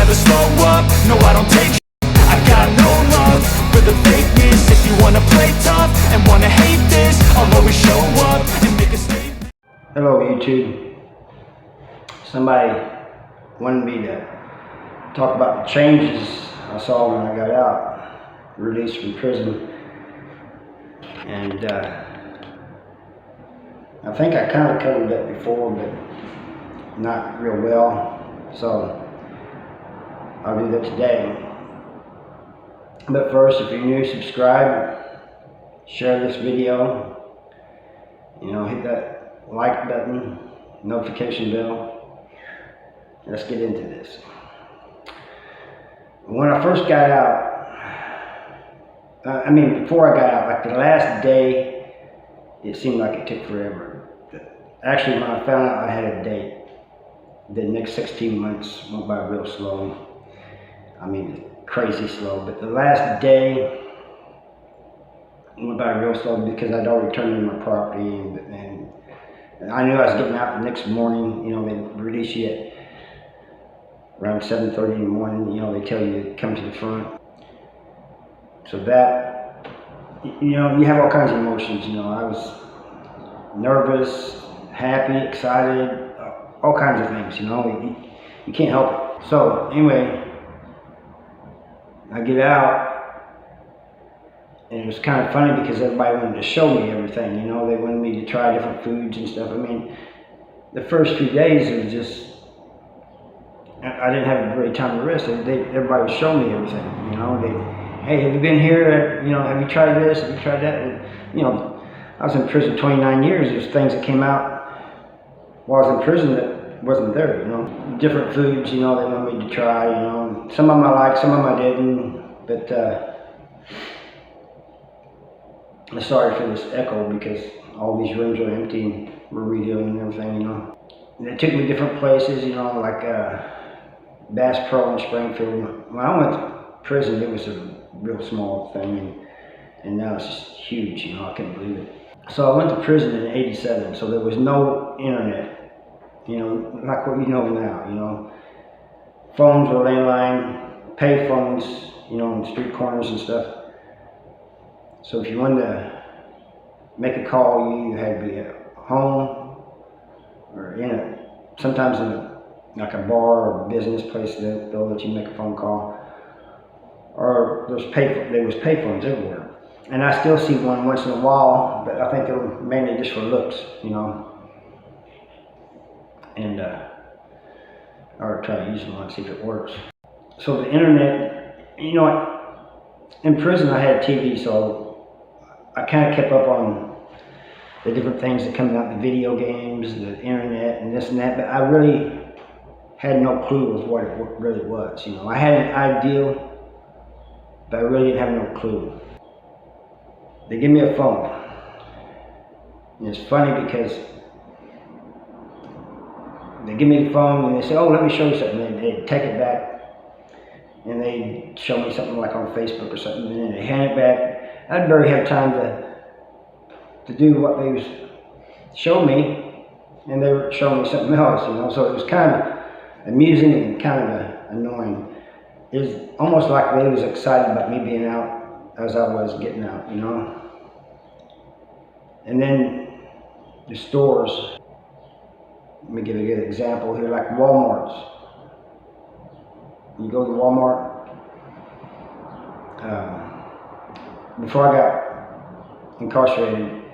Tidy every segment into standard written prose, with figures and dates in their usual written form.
never slow up, no I don't take sh**. I got no love for the fakeness. If you wanna play tough and wanna hate this, I'll always show up and make a statement. Hello YouTube. Somebody wanted me to talk about the changes I saw when I got out, released from prison. And I think I kind of covered that before, but not real well. So I'll do that today. But first, if you're new, subscribe, share this video, hit that like button, notification bell. Let's get into this. When I first got out, before I got out, like the last day, it seemed like it took forever. Actually, when I found out I had a date, the next 16 months went by real slow. Crazy slow. But the last day went by real slow because I'd already turned in my property, and I knew I was getting out the next morning. They release you at around 7:30 in the morning. They tell you to come to the front. So that, you have all kinds of emotions. I was nervous, happy, excited, all kinds of things. You can't help it. So anyway, I get out, and it was kind of funny because everybody wanted to show me everything. They wanted me to try different foods and stuff. The first few days it was just, I didn't have a great time to rest. Everybody was showing me everything. Hey, have you been here? Have you tried this? Have you tried that? I was in prison 29 years. There's things that came out while I was in prison that wasn't there. Different foods. They wanted me to try. Some of them I liked, some of them I didn't. But I'm sorry for this echo because all these rooms are empty and we're redoing and everything. And they took me different places. Like Bass Pro in Springfield. When I went to prison, it was a real small thing, and now it's just huge. I couldn't believe it. So I went to prison in '87, so there was no internet, like what now. Phones were landline, pay phones, in street corners and stuff. So if you wanted to make a call, you either had to be at home or sometimes in like a bar or business place that they'll let you make a phone call. Or there was payphones everywhere. And I still see one once in a while, but I think they were mainly just for looks, And or try to use one and see if it works. So the internet, in prison I had TV, so I kind of kept up on the different things that come out, the video games, the internet, and this and that, but I really had no clue of what it really was. I had an idea, but I really didn't have no clue. They give me a phone. And it's funny because they give me the phone and they say, oh, let me show you something. And they take it back and they show me something like on Facebook or something, and then they hand it back. I'd barely have time to do what they was showing me, and they were showing me something else, So it was kind of amusing and kind of annoying. It was almost like they was excited about me being out as I was getting out, And then the stores, let me give you a good example here, like Walmart's. You go to Walmart, before I got incarcerated,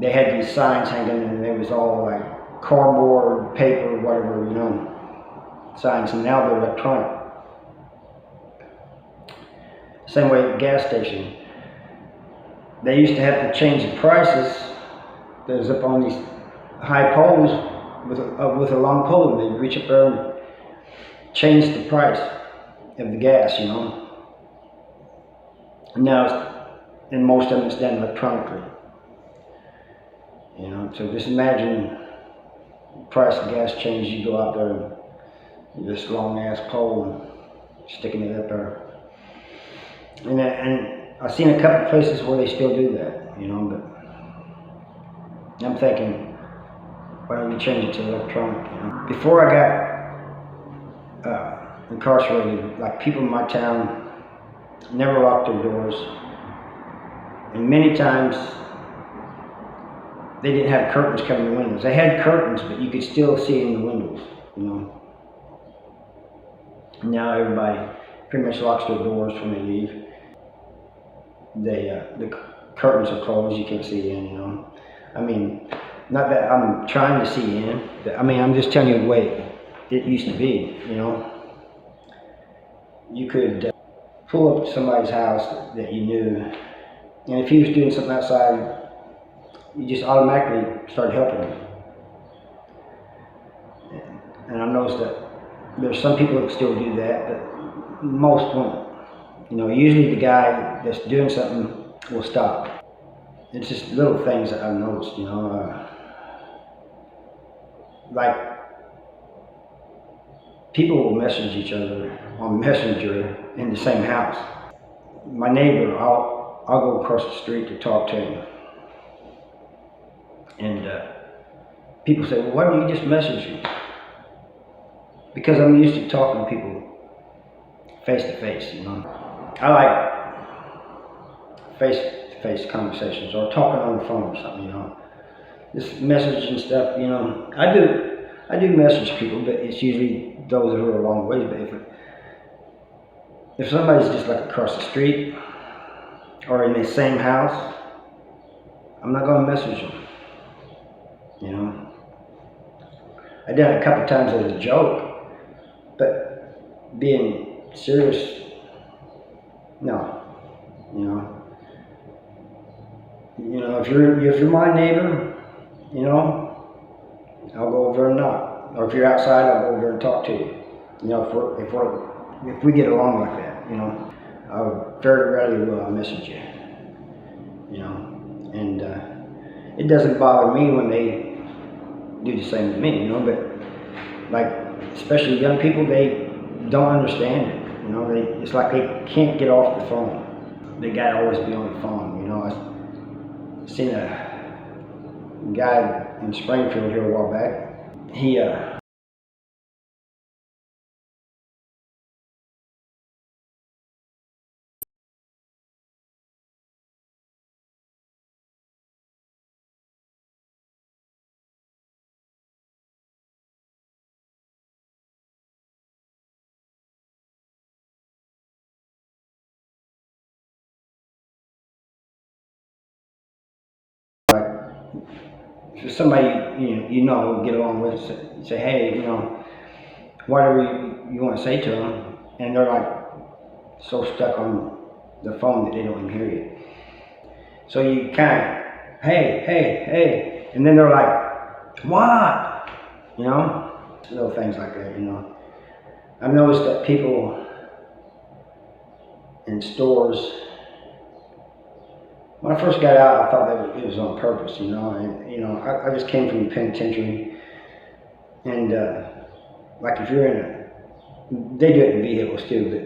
they had these signs hanging and they was all like cardboard, paper, whatever, signs, and now they're electronic. Same way at the gas station. They used to have to change the prices. That was up on these high poles with a long pole, and they'd reach up there and change the price of the gas, And now, in most of them, it's done electronically. So just imagine the price of gas change. You go out there and this long ass pole and sticking it up there. And I've seen a couple places where they still do that, but I'm thinking, why don't you change it to electronic? Before I got incarcerated, like people in my town never lock their doors. And many times they didn't have curtains covering the windows. They had curtains, but you could still see in the windows, you know. Now everybody pretty much locks their doors when they leave. The curtains are closed, you can't see in, you know. I mean, not that I'm trying to see in, but I mean, I'm just telling you the way it used to be, you know. You could pull up to somebody's house that you knew, and if he was doing something outside, you just automatically start helping him. And I noticed that there's some people that still do that, but most won't. You know, usually the guy that's doing something will stop. It's just little things that I've noticed, you know. Like, people will message each other on Messenger in the same house. My neighbor, I'll go across the street to talk to him. And people say, well, why don't you just message me? Because I'm used to talking to people face to face, you know. I like face to face conversations or talking on the phone or something, you know. This message and stuff, you know. I do message people, but it's usually those who are a long ways. But if somebody's just like across the street or in the same house, I'm not going to message them, you know. I did it a couple times as a joke, but being serious, no, you know. You know, if you're my neighbor, you know, I'll go over and knock. Or if you're outside, I'll go over and talk to you. You know, if we get along like that, you know, I very rarely will I message you. You know, and it doesn't bother me when they do the same to me, you know. But like, especially young people, they don't understand it. You know, it's like they can't get off the phone. They gotta always be on the phone. You know, I seen a guy in Springfield here a while back. He so somebody you know get along with, say hey, you know, whatever you want to say to them, and they're like so stuck on the phone that they don't even hear you. So you kind of hey, and then they're like, what? You know, little things like that. You know, I've noticed that people in stores. When I first got out, I thought that it was on purpose, you know, and you know, I just came from the penitentiary, and like if you're in they do it in vehicles too,